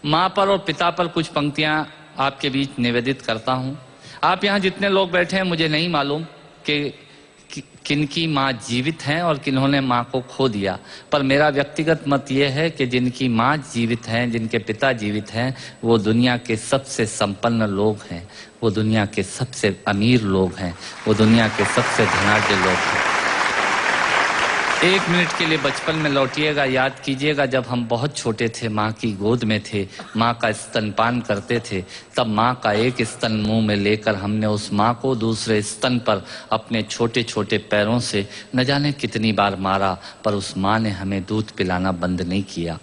माँ पर और पिता पर कुछ पंक्तियां आपके बीच निवेदित करता हूं। आप यहाँ जितने लोग बैठे हैं, मुझे नहीं मालूम कि किनकी माँ जीवित हैं और किन्होंने माँ को खो दिया, पर मेरा व्यक्तिगत मत यह है कि जिनकी माँ जीवित हैं, जिनके पिता जीवित हैं, वो दुनिया के सबसे संपन्न लोग हैं, वो दुनिया के सबसे अमीर लोग हैं, वो दुनिया के सबसे धनाढ्य लोग हैं। 1 मिनट के लिए बचपन में लौटिएगा, याद कीजिएगा जब हम बहुत छोटे थे, माँ की गोद में थे, माँ का स्तनपान करते थे, तब माँ का एक स्तन मुंह में लेकर हमने उस माँ को दूसरे स्तन पर अपने छोटे छोटे पैरों से न जाने कितनी बार मारा, पर उस माँ ने हमें दूध पिलाना बंद नहीं किया।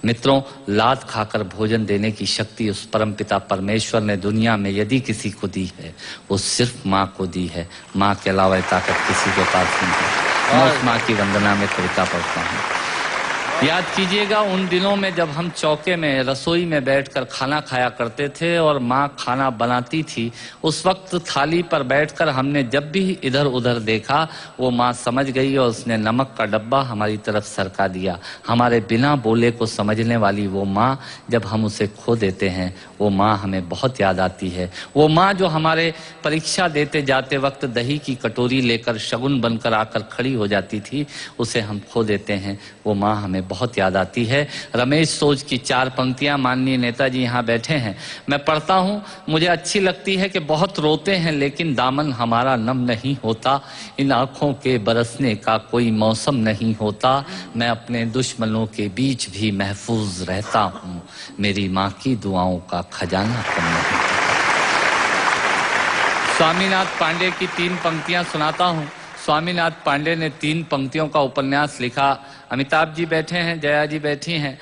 मित्रों, लात खाकर भोजन देने की शक्ति उस परमपिता परमेश्वर ने दुनिया में यदि किसी को दी है, वो सिर्फ माँ को दी है। माँ के अलावा ताकत किसी के पास नहीं है। मैं उस माँ की वंदना में कविता पढ़ता हूँ। याद कीजिएगा उन दिनों में जब हम चौके में रसोई में बैठकर खाना खाया करते थे और माँ खाना बनाती थी, उस वक्त थाली पर बैठकर हमने जब भी इधर उधर देखा, वो माँ समझ गई और उसने नमक का डब्बा हमारी तरफ सरका दिया। हमारे बिना बोले को समझने वाली वो माँ, जब हम उसे खो देते हैं, वो माँ हमें बहुत याद आती है। वो माँ जो हमारे परीक्षा देते जाते वक्त दही की कटोरी लेकर शगुन बनकर आकर खड़ी हो जाती थी, उसे हम खो देते हैं। वो माँ हमें बहुत याद आती है। रमेश सोज की 4 पंक्तियां माननीय नेताजी यहाँ बैठे हैं, मैं पढ़ता हूँ। मुझे अच्छी लगती है कि बहुत रोते हैं लेकिन दामन हमारा नम नहीं होता, इन आंखों के बरसने का कोई मौसम नहीं होता, मैं अपने दुश्मनों के बीच भी महफूज रहता हूँ, मेरी माँ की दुआओं का खजाना कम नहीं। स्वामीनाथ पांडे की 3 पंक्तियां सुनाता हूँ। स्वामीनाथ पांडे ने 3 पंक्तियों का उपन्यास लिखा। अमिताभ जी बैठे हैं, जया जी बैठी हैं।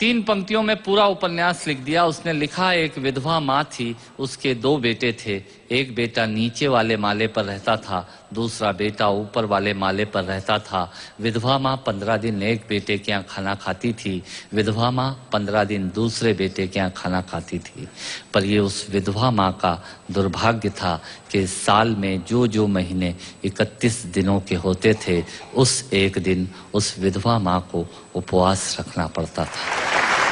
3 पंक्तियों में पूरा उपन्यास लिख दिया उसने। लिखा, एक विधवा माँ थी, उसके 2 बेटे थे। एक बेटा नीचे वाले माले पर रहता था, दूसरा बेटा ऊपर वाले माले पर रहता था। विधवा माँ 15 दिन एक बेटे के यहाँ खाना खाती थी, विधवा माँ 15 दिन दूसरे बेटे के यहाँ खाना खाती थी। पर ये उस विधवा माँ का दुर्भाग्य था कि साल में जो महीने 31 दिनों के होते थे, उस एक दिन उस विधवा माँ को उपवास रखना पड़ता था।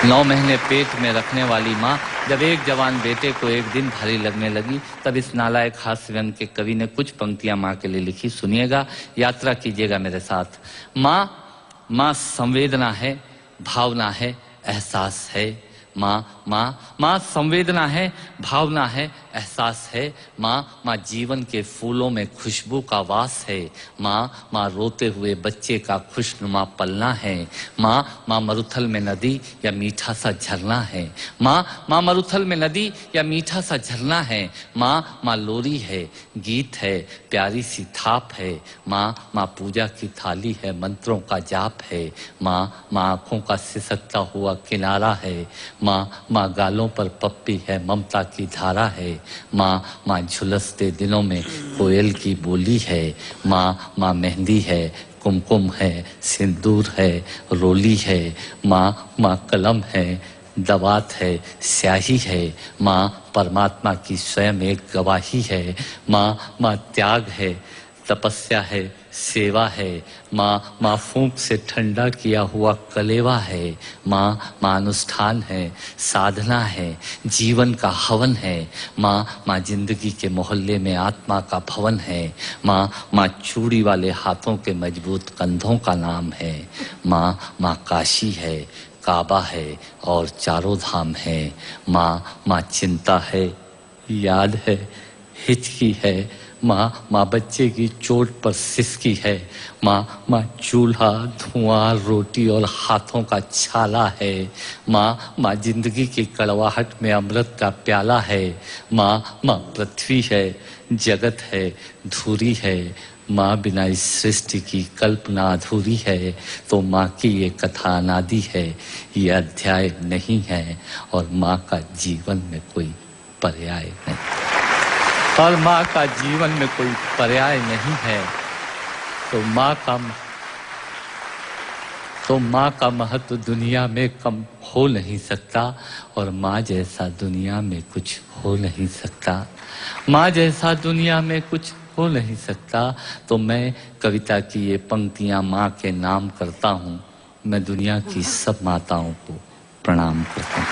9 महीने पेट में रखने वाली माँ जब एक जवान बेटे को एक दिन भारी लगने लगी, तब इस नालायक हास्य व्यंग के कवि ने कुछ पंक्तियां माँ के लिए लिखी। सुनिएगा, यात्रा कीजिएगा मेरे साथ। माँ संवेदना है, भावना है, एहसास है। माँ संवेदना है, भावना है, एहसास है। माँ जीवन के फूलों में खुशबू का वास है। माँ रोते हुए बच्चे का खुशनुमा पलना है। माँ मरुथल में नदी या मीठा सा झरना है। माँ मरुथल में नदी या मीठा सा झरना है। माँ लोरी है, गीत है, प्यारी सी थाप है। माँ पूजा की थाली है, मंत्रों का जाप है। माँ आंखों का सिसकता हुआ किनारा है। माँ गालों पर पप्पी है, ममता की धारा है। माँ झुलसते दिनों में कोयल की बोली है। माँ मेहंदी है, कुमकुम है, सिंदूर है, रोली है। माँ कलम है, दवात है, स्याही है। माँ परमात्मा की स्वयं एक गवाही है। माँ त्याग है, तपस्या है, सेवा है। माँ फूंक से ठंडा किया हुआ कलेवा है। माँ अनुष्ठान है, साधना है, जीवन का हवन है। माँ जिंदगी के मोहल्ले में आत्मा का भवन है। माँ चूड़ी वाले हाथों के मजबूत कंधों का नाम है। माँ काशी है, काबा है और चारों धाम है। माँ चिंता है, याद है, हिचकी है। माँ बच्चे की चोट पर सिसकी है। माँ चूल्हा, धुआं, रोटी और हाथों का छाला है। माँ जिंदगी की कड़वाहट में अमृत का प्याला है। माँ पृथ्वी है, जगत है, धुरी है। माँ बिना इस सृष्टि की कल्पना अधूरी है। तो माँ की ये कथा अनादि है, ये अध्याय नहीं है, और माँ का जीवन में कोई पर्याय नहीं, और माँ का जीवन में कोई पर्याय नहीं है। तो माँ का महत्व दुनिया में कम हो नहीं सकता, और माँ जैसा दुनिया में कुछ हो नहीं सकता। माँ जैसा दुनिया में कुछ हो नहीं सकता। तो मैं कविता की ये पंक्तियां माँ के नाम करता हूँ। मैं दुनिया की सब माताओं को प्रणाम करता हूँ।